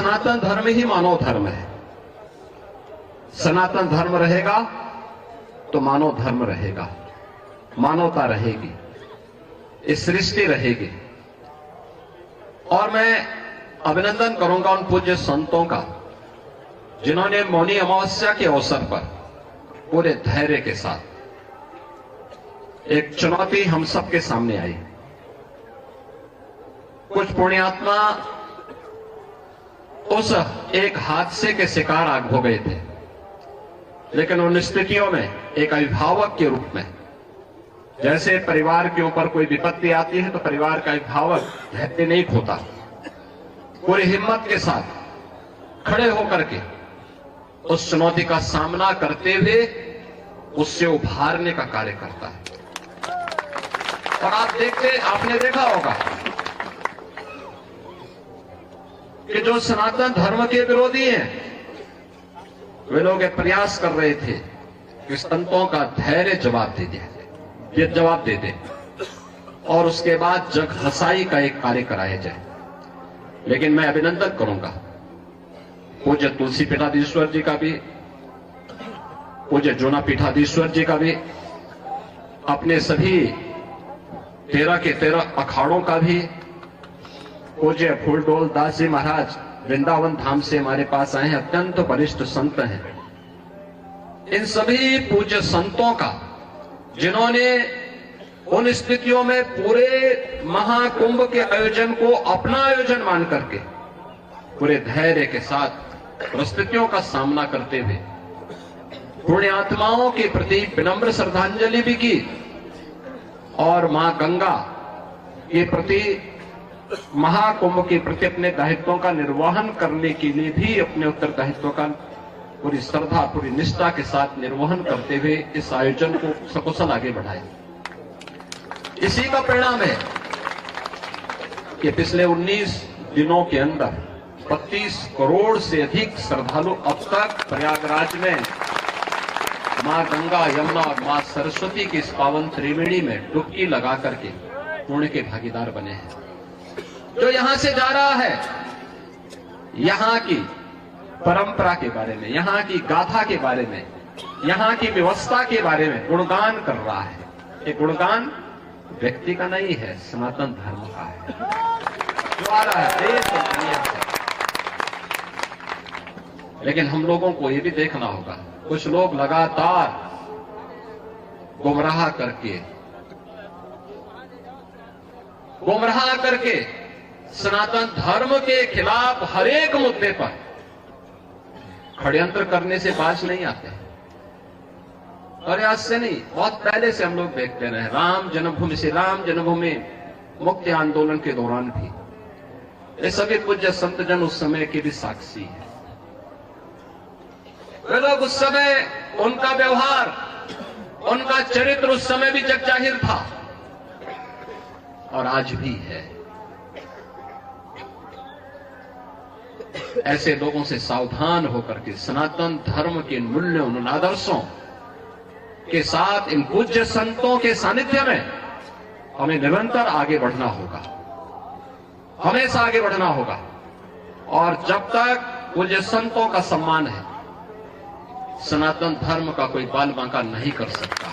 सनातन धर्म ही मानव धर्म है। सनातन धर्म रहेगा तो मानव धर्म रहेगा, मानवता रहेगी, इस सृष्टि रहेगी। और मैं अभिनंदन करूंगा उन पूज्य संतों का जिन्होंने मौनी अमावस्या के अवसर पर पूरे धैर्य के साथ, एक चुनौती हम सबके सामने आई। कुछ पुण्यात्मा उस एक हादसे के शिकार हो गए थे, लेकिन उन स्थितियों में एक अभिभावक के रूप में, जैसे परिवार के ऊपर कोई विपत्ति आती है तो परिवार का अभिभावक धैर्य नहीं खोता, पूरी हिम्मत के साथ खड़े होकर के उस चुनौती का सामना करते हुए उससे उभारने का कार्य करता है। और आपने देखा होगा कि जो सनातन धर्म के विरोधी हैं, वे लोग ये प्रयास कर रहे थे कि संतों का धैर्य जवाब दे दे और उसके बाद जग हसाई का एक कार्य कराया जाए। लेकिन मैं अभिनंदन करूंगा पूज्य तुलसी पीठाधीश्वर जी का भी, पूज्य जूना पीठाधीश्वर जी का भी, अपने सभी 13 के 13 अखाड़ों का भी, पूज्य फूलडोल दास जी महाराज वृंदावन धाम से हमारे पास आए हैं, अत्यंत वरिष्ठ संत हैं। इन सभी पूज्य संतों का जिन्होंने उन स्थितियों में पूरे महाकुंभ के आयोजन को अपना आयोजन मान करके पूरे धैर्य के साथ परिस्थितियों का सामना करते हुए पुण्यात्माओं के प्रति विनम्र श्रद्धांजलि भी की और मां गंगा के प्रति, महाकुंभ के प्रति अपने दायित्वों का निर्वहन करने के लिए भी अपने उत्तरदायित्व का पूरी श्रद्धा, पूरी निष्ठा के साथ निर्वहन करते हुए इस आयोजन को सकुशल आगे बढ़ाए। इसी का परिणाम है कि पिछले 19 दिनों के अंदर 32 करोड़ से अधिक श्रद्धालु अब तक प्रयागराज में मां गंगा, यमुना और मां सरस्वती की इस पावन त्रिवेणी में डुबकी लगा करके पुण्य के भागीदार बने हैं। जो यहां से जा रहा है, यहां की परंपरा के बारे में, यहां की गाथा के बारे में, यहां की व्यवस्था के बारे में गुणगान कर रहा है। ये गुणगान व्यक्ति का नहीं है, सनातन धर्म का है जो आ रहा है देश और दुनिया से। लेकिन हम लोगों को ये भी देखना होगा, कुछ लोग लगातार गुमराह करके सनातन धर्म के खिलाफ हर एक मुद्दे पर षड्यंत्र करने से बाज नहीं आते। और आज से नहीं, बहुत पहले से हम लोग देखते रहे। राम जन्मभूमि मुक्ति आंदोलन के दौरान भी ये सभी पूज्य संत जन उस समय के भी साक्षी हैं। वे लोग उस समय, उनका व्यवहार, उनका चरित्र उस समय भी जग जाहिर था और आज भी है। ऐसे लोगों से सावधान होकर के सनातन धर्म के मूल्यों, उन आदर्शों के साथ इन पूज्य संतों के सानिध्य में हमें निरंतर आगे बढ़ना होगा, हमेशा आगे बढ़ना होगा। और जब तक पूज्य संतों का सम्मान है, सनातन धर्म का कोई बाल बांका नहीं कर सकता।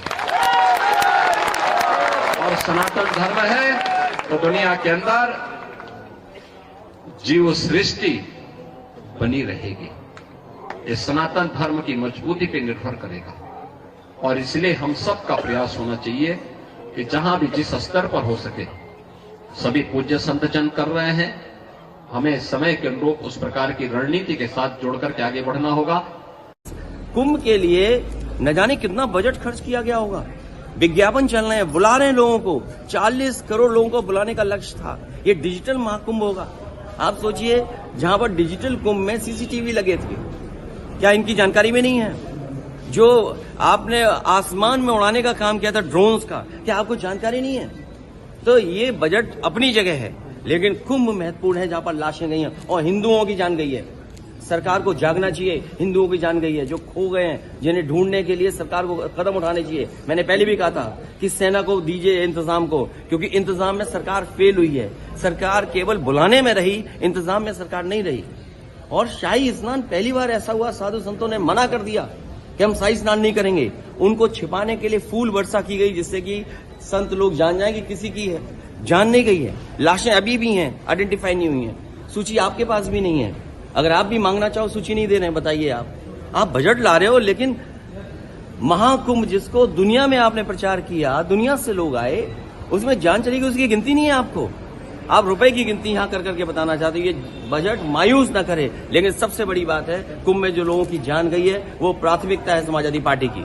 और सनातन धर्म है तो दुनिया के अंदर जीव सृष्टि बनी रहेगी। ये सनातन धर्म की मजबूती पर निर्भर करेगा। और इसलिए हम सब का प्रयास होना चाहिए कि जहां भी जिस स्तर पर हो सके, सभी पूज्य संत जन कर रहे हैं, हमें समय के अनुरूप उस प्रकार की रणनीति के साथ जोड़कर के आगे बढ़ना होगा। कुंभ के लिए न जाने कितना बजट खर्च किया गया होगा, विज्ञापन चल रहे हैं, बुला रहे हैं लोगों को, 40 करोड़ लोगों को बुलाने का लक्ष्य था। ये डिजिटल महाकुंभ होगा। आप सोचिए, जहां पर डिजिटल कुंभ में सीसीटीवी लगे थे, क्या इनकी जानकारी में नहीं है? जो आपने आसमान में उड़ाने का काम किया था ड्रोन्स का, क्या आपको जानकारी नहीं है? तो ये बजट अपनी जगह है, लेकिन कुंभ महत्वपूर्ण है जहां पर लाशें गई हैं और हिंदुओं की जान गई है। सरकार को जागना चाहिए, हिंदुओं की जान गई है, जो खो गए हैं, जिन्हें ढूंढने के लिए सरकार को कदम उठाने चाहिए। मैंने पहले भी कहा था कि सेना को दीजिए इंतजाम को, क्योंकि इंतजाम में सरकार फेल हुई है। सरकार केवल बुलाने में रही, इंतजाम में सरकार नहीं रही। और शाही स्नान पहली बार ऐसा हुआ, साधु संतों ने मना कर दिया कि हम शाही स्नान नहीं करेंगे। उनको छिपाने के लिए फूल वर्षा की गई, जिससे कि संत लोग जान जाएं कि किसी की है, जान नहीं गई है। लाशें अभी भी हैं, आइडेंटिफाई नहीं हुई हैं। सूची आपके पास भी नहीं है। अगर आप भी मांगना चाहो, सूची नहीं दे रहे हैं, बताइए आप बजट ला रहे हो, लेकिन महाकुंभ जिसको दुनिया में आपने प्रचार किया, दुनिया से लोग आए, उसमें जान चली गई, उसकी गिनती नहीं है आपको। आप रुपए की गिनती यहां कर करके बताना चाहते हो। ये बजट मायूस न करे, लेकिन सबसे बड़ी बात है, कुंभ में जो लोगों की जान गई है वो प्राथमिकता है समाजवादी पार्टी की।